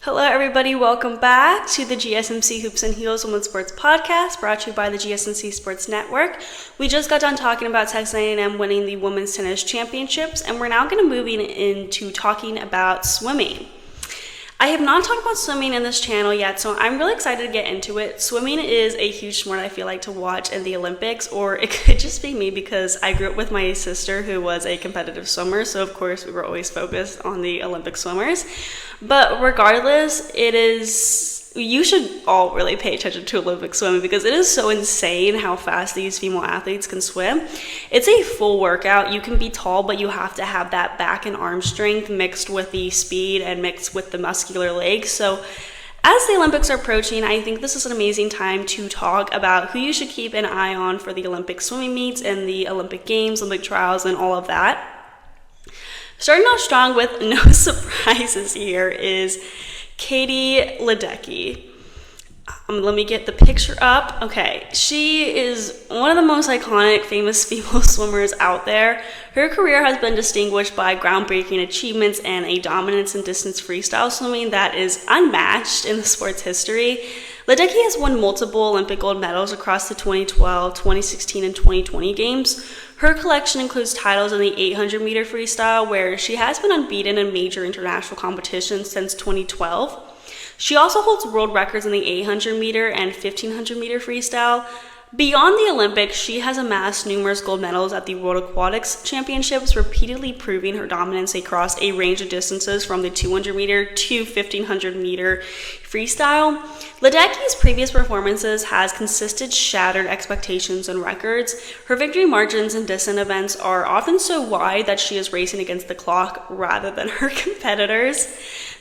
Hello everybody, welcome back to the GSMC Hoops and Heels Women's Sports Podcast, brought to you by the GSMC Sports Network. We just got done talking about Texas A&M winning the Women's Tennis Championships, and we're now going to move into talking about swimming. I have not talked about swimming in this channel yet, so I'm really excited to get into it. Swimming is a huge sport I feel like to watch in the Olympics, or it could just be me because I grew up with my sister who was a competitive swimmer, so of course we were always focused on the Olympic swimmers. But regardless, you should all really pay attention to Olympic swimming because it is so insane how fast these female athletes can swim. It's a full workout. You can be tall, but you have to have that back and arm strength mixed with the speed and mixed with the muscular legs. So as the Olympics are approaching, I think this is an amazing time to talk about who you should keep an eye on for the Olympic swimming meets and the Olympic Games, Olympic trials, and all of that. Starting off strong with no surprises here is Katie Ledecky. Let me get the picture up. Okay, she is one of the most iconic, famous female swimmers out there. Her career has been distinguished by groundbreaking achievements and a dominance in distance freestyle swimming that is unmatched in the sport's history. Ledecky has won multiple Olympic gold medals across the 2012, 2016, and 2020 games. Her collection includes titles in the 800-meter freestyle, where she has been unbeaten in major international competitions since 2012. She also holds world records in the 800-meter and 1500-meter freestyle. Beyond the Olympics, she has amassed numerous gold medals at the World Aquatics Championships, repeatedly proving her dominance across a range of distances from the 200-meter to 1500-meter freestyle. Ledecky's previous performances has consistent shattered expectations and records. Her victory margins in distance events are often so wide that she is racing against the clock rather than her competitors.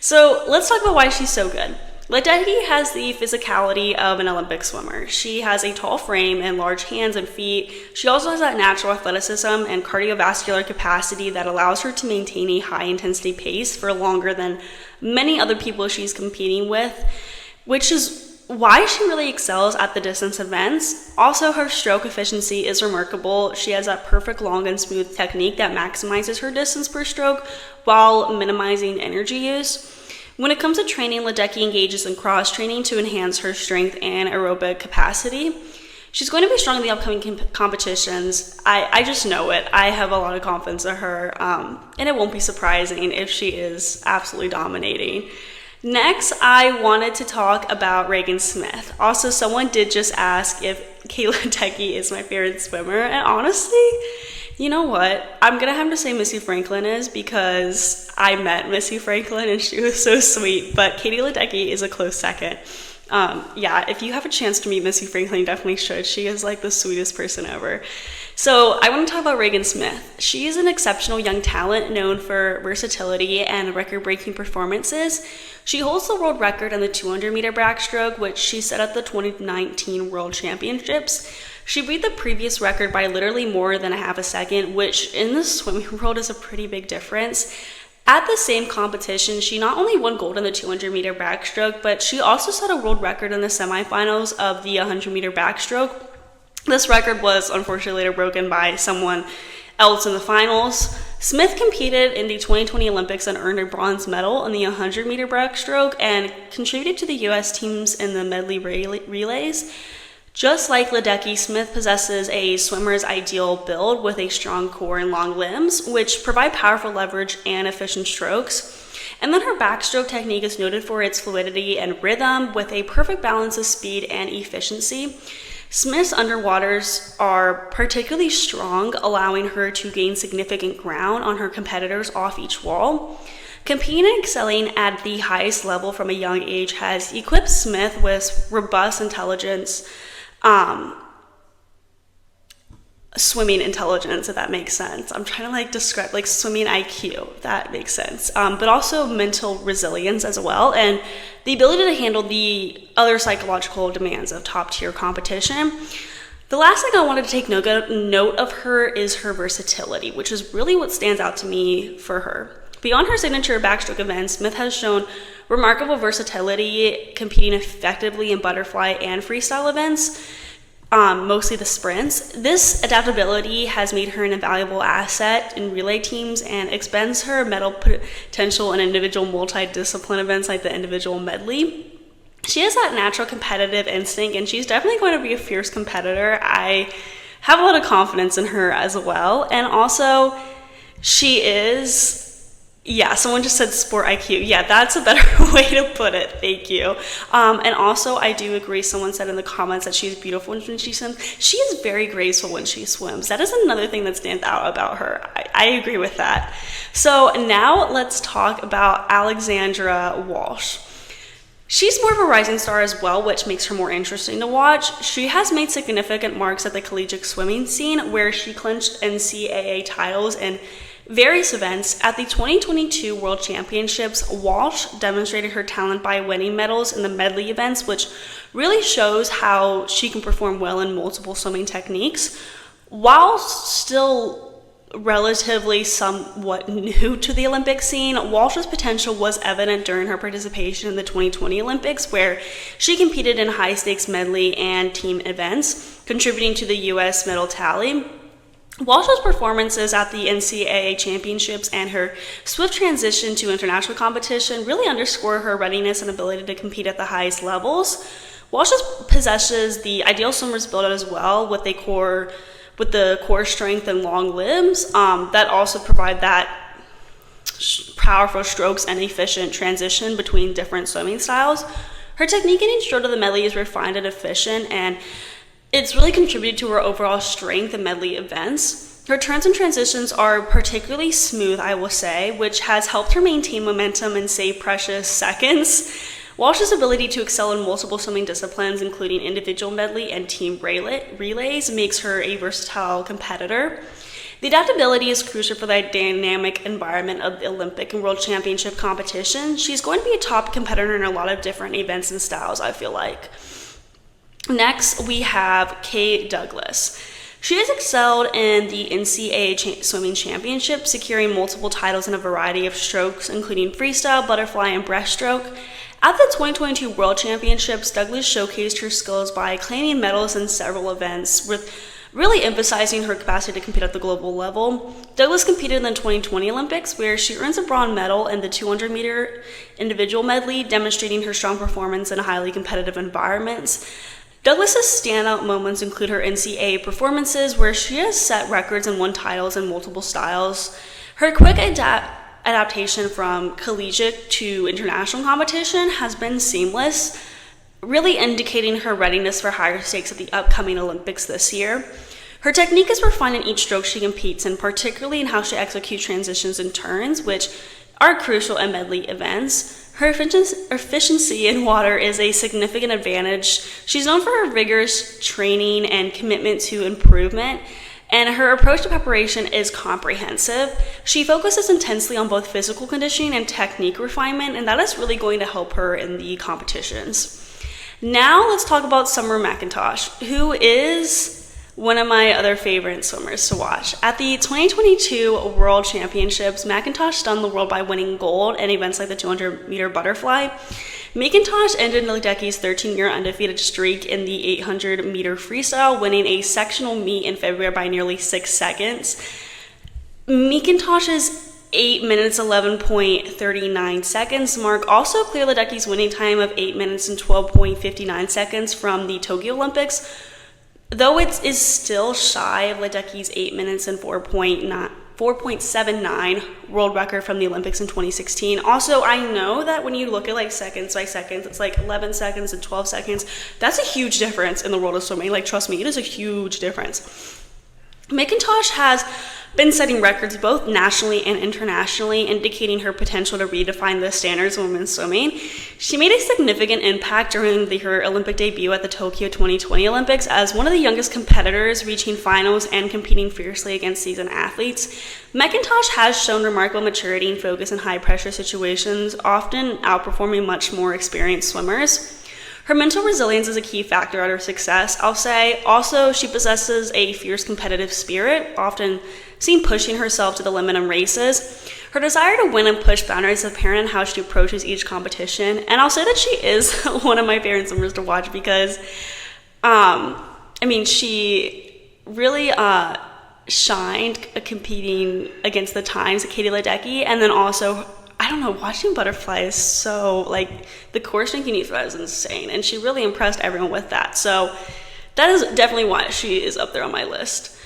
So let's talk about why she's so good. Ledecky has the physicality of an Olympic swimmer. She has a tall frame and large hands and feet. She also has that natural athleticism and cardiovascular capacity that allows her to maintain a high-intensity pace for longer than many other people she's competing with, which is why she really excels at the distance events. Also, her stroke efficiency is remarkable. She has that perfect long and smooth technique that maximizes her distance per stroke while minimizing energy use. When it comes to training, Ledecky engages in cross-training to enhance her strength and aerobic capacity. She's going to be strong in the upcoming competitions. I just know it. I have a lot of confidence in her, and it won't be surprising if she is absolutely dominating. Next, I wanted to talk about Reagan Smith. Also, someone did just ask if Katie Ledecky is my favorite swimmer, and honestly, you know what? I'm going to have to say Missy Franklin is because I met Missy Franklin and she was so sweet, but Katie Ledecky is a close second. If you have a chance to meet Missy Franklin, you definitely should. She is like the sweetest person ever. So I want to talk about Reagan Smith. She is an exceptional young talent known for versatility and record-breaking performances. She holds the world record in the 200-meter backstroke, which she set at the 2019 World Championships. She beat the previous record by literally more than a half a second, which in the swimming world is a pretty big difference. At the same competition, she not only won gold in the 200-meter backstroke, but she also set a world record in the semifinals of the 100-meter backstroke. This record was unfortunately later broken by someone else in the finals. Smith competed in the 2020 Olympics and earned a bronze medal in the 100-meter backstroke and contributed to the U.S. teams in the medley relays. Just like Ledecky, Smith possesses a swimmer's ideal build with a strong core and long limbs, which provide powerful leverage and efficient strokes. And then her backstroke technique is noted for its fluidity and rhythm with a perfect balance of speed and efficiency. Smith's underwaters are particularly strong, allowing her to gain significant ground on her competitors off each wall. Competing and excelling at the highest level from a young age has equipped Smith with robust intelligence, swimming intelligence, if that makes sense. I'm trying to describe swimming IQ, if that makes sense. But also mental resilience as well, and the ability to handle the other psychological demands of top tier competition. The last thing I wanted to take note of her is her versatility, which is really what stands out to me for her. Beyond her signature backstroke events, Smith has shown remarkable versatility, competing effectively in butterfly and freestyle events. mostly the sprints. This adaptability has made her an invaluable asset in relay teams and expands her medal potential in individual multi-discipline events like the individual medley. She has that natural competitive instinct, and she's definitely going to be a fierce competitor. I have a lot of confidence in her as well. And also, she is... Yeah, someone just said sport IQ. Yeah, that's a better way to put it. Thank you. And also, I do agree. Someone said in the comments that she's beautiful when she swims. She is very graceful when she swims. That is another thing that stands out about her. I agree with that. So now let's talk about Alexandra Walsh. She's more of a rising star as well, which makes her more interesting to watch. She has made significant marks at the collegiate swimming scene, where she clinched NCAA titles in various events. At the 2022 World Championships, Walsh demonstrated her talent by winning medals in the medley events, which really shows how she can perform well in multiple swimming techniques. While still relatively somewhat new to the Olympic scene, Walsh's potential was evident during her participation in the 2020 Olympics, where she competed in high-stakes medley and team events, contributing to the U.S. medal tally. Walsh's performances at the NCAA championships and her swift transition to international competition really underscore her readiness and ability to compete at the highest levels. Walsh possesses the ideal swimmer's build as well, with the core strength and long limbs that also provide that powerful strokes and efficient transition between different swimming styles. Her technique in each stroke of the medley is refined and efficient, and it's really contributed to her overall strength in medley events. Her turns and transitions are particularly smooth, I will say, which has helped her maintain momentum and save precious seconds. Walsh's ability to excel in multiple swimming disciplines, including individual medley and team relays, makes her a versatile competitor. The adaptability is crucial for the dynamic environment of the Olympic and World Championship competition. She's going to be a top competitor in a lot of different events and styles, I feel like. Next, we have Kate Douglas. She has excelled in the NCAA swimming championship, securing multiple titles in a variety of strokes, including freestyle, butterfly, and breaststroke. At the 2022 World Championships, Douglas showcased her skills by claiming medals in several events, with really emphasizing her capacity to compete at the global level. Douglas competed in the 2020 Olympics, where she earns a bronze medal in the 200-meter individual medley, demonstrating her strong performance in highly competitive environments. Douglas's standout moments include her NCAA performances, where she has set records and won titles in multiple styles. Her quick adaptation from collegiate to international competition has been seamless, really indicating her readiness for higher stakes at the upcoming Olympics this year. Her technique is refined in each stroke she competes in, particularly in how she executes transitions and turns, which are crucial in medley events. Her efficiency in water is a significant advantage. She's known for her rigorous training and commitment to improvement, and her approach to preparation is comprehensive. She focuses intensely on both physical conditioning and technique refinement, and that is really going to help her in the competitions. Now let's talk about Summer McIntosh, who is one of my other favorite swimmers to watch. At the 2022 World Championships, McIntosh stunned the world by winning gold in events like the 200-meter butterfly. McIntosh ended Ledecky's 13-year undefeated streak in the 800-meter freestyle, winning a sectional meet in February by nearly 6 seconds. McIntosh's 8 minutes 11.39 seconds mark also cleared Ledecky's winning time of 8 minutes and 12.59 seconds from the Tokyo Olympics, though it is still shy of Ledecky's 8 minutes and 4.79 world record from the Olympics in 2016. Also, I know that when you look at like seconds by seconds, it's like 11 seconds and 12 seconds. That's a huge difference in the world of swimming. Like, trust me, it is a huge difference. McIntosh has been setting records both nationally and internationally, indicating her potential to redefine the standards of women's swimming. She made a significant impact during her Olympic debut at the Tokyo 2020 Olympics as one of the youngest competitors, reaching finals and competing fiercely against seasoned athletes. McIntosh has shown remarkable maturity and focus in high-pressure situations, often outperforming much more experienced swimmers. Her mental resilience is a key factor at her success, I'll say. Also, she possesses a fierce competitive spirit, often seen pushing herself to the limit in races. Her desire to win and push boundaries is apparent in how she approaches each competition. And I'll say that she is one of my favorite swimmers to watch because She really shined competing against the times, Katie Ledecky, and then also, I don't know, watching butterfly is so, like, the core strength you need for that is insane, and she really impressed everyone with that. So that is definitely why she is up there on my list.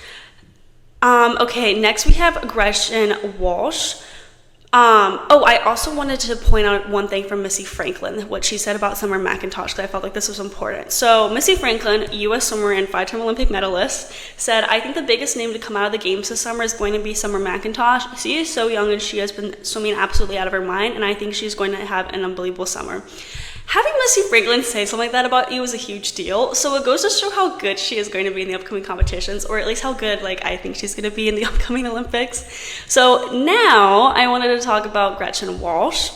Okay, next we have Reagan Walsh. I also wanted to point out one thing from Missy Franklin, what she said about Summer McIntosh, because I felt like this was important. So Missy Franklin, U.S. swimmer and 5-time Olympic medalist, said, "I think the biggest name to come out of the games this summer is going to be Summer McIntosh. She is so young and she has been swimming absolutely out of her mind, and I think she's going to have an unbelievable summer." Having Missy Franklin say something like that about you is a huge deal. So it goes to show how good she is going to be in the upcoming competitions, or at least how good, I think she's going to be in the upcoming Olympics. So now I wanted to talk about Reagan Walsh.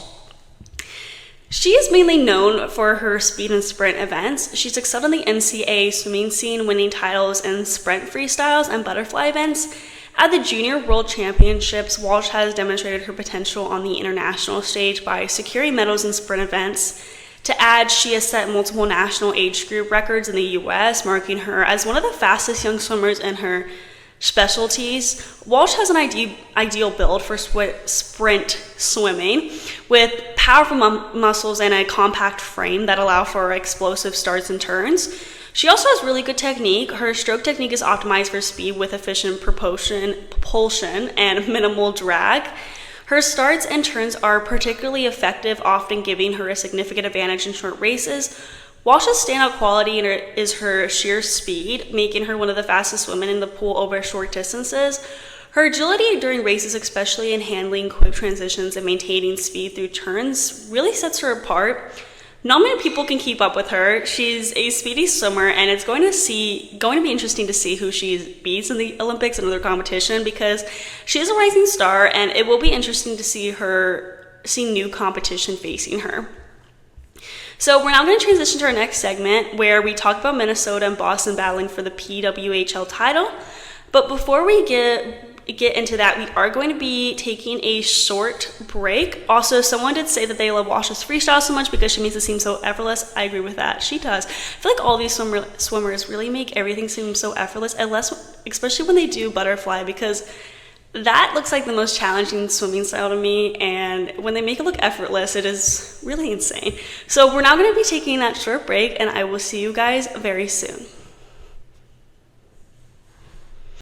She is mainly known for her speed and sprint events. She's excelled in the NCAA swimming scene, winning titles in sprint freestyles and butterfly events. At the Junior World Championships, Walsh has demonstrated her potential on the international stage by securing medals in sprint events. To add, she has set multiple national age group records in the U.S., marking her as one of the fastest young swimmers in her specialties. Walsh has an ideal build for sprint swimming, with powerful muscles and a compact frame that allow for explosive starts and turns. She also has really good technique. Her stroke technique is optimized for speed with efficient propulsion and minimal drag. Her starts and turns are particularly effective, often giving her a significant advantage in short races. Walsh's standout quality is her sheer speed, making her one of the fastest women in the pool over short distances. Her agility during races, especially in handling quick transitions and maintaining speed through turns, really sets her apart. Not many people can keep up with her. She's a speedy swimmer, and it's going to be interesting to see who she beats in the Olympics and other competition, because she is a rising star, and it will be interesting to see new competition facing her. So we're now going to transition to our next segment, where we talk about Minnesota and Boston battling for the PWHL title. But before we get into that, we are going to be taking a short break. Also, someone did say that they love Walsh's freestyle so much because she makes it seem so effortless. I agree with that. She does. I feel like all these swimmers really make everything seem so effortless, especially when they do butterfly, because that looks like the most challenging swimming style to me, and when they make it look effortless, it is really insane. So we're now going to be taking that short break, and I will see you guys very soon.